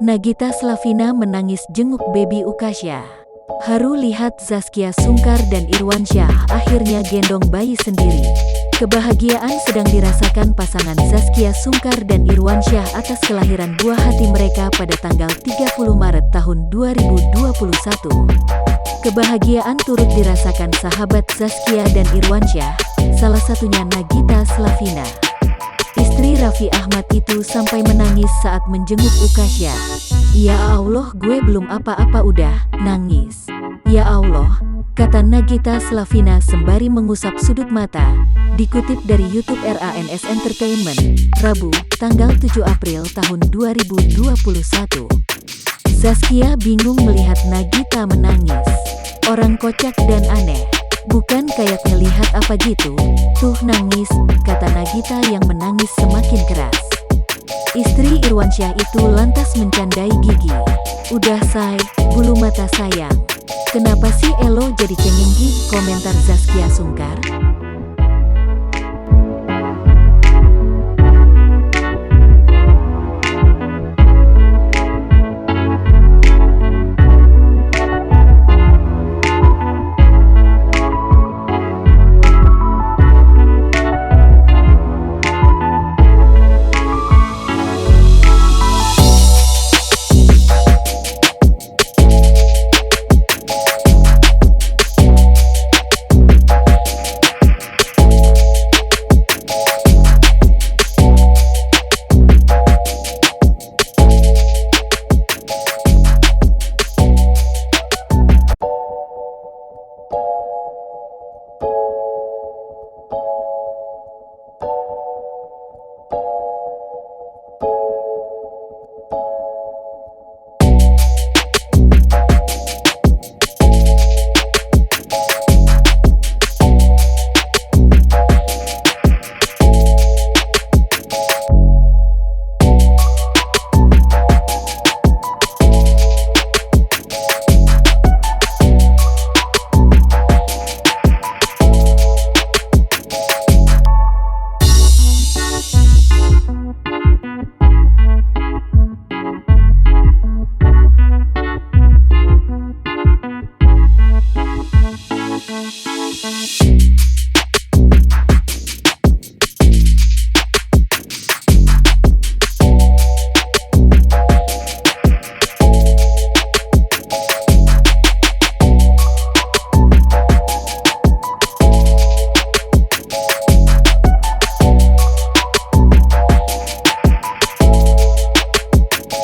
Nagita Slavina menangis jenguk baby Ukasha. Haru lihat Zaskia Sungkar dan Irwansyah akhirnya gendong bayi sendiri. Kebahagiaan sedang dirasakan pasangan Zaskia Sungkar dan Irwansyah atas kelahiran buah hati mereka pada tanggal 30 Maret tahun 2021. Kebahagiaan turut dirasakan sahabat Zaskia dan Irwansyah, salah satunya Nagita Slavina. Istri Raffi Ahmad itu sampai menangis saat menjenguk Ukasha. "Ya Allah, gue belum apa-apa udah nangis. Ya Allah," kata Nagita Slavina sembari mengusap sudut mata. Dikutip dari YouTube RANS Entertainment, Rabu, tanggal 7 April tahun 2021. Zaskia bingung melihat Nagita menangis. "Orang kocak dan aneh. Bukan kayak ngelihat apa gitu, tuh nangis," kata Nagita yang menangis semakin keras. Istri Irwansyah itu lantas mencandai gigi. "Udah say, bulu mata sayang. Kenapa sih elo jadi cengeng gih?" komentar Zaskia Sungkar.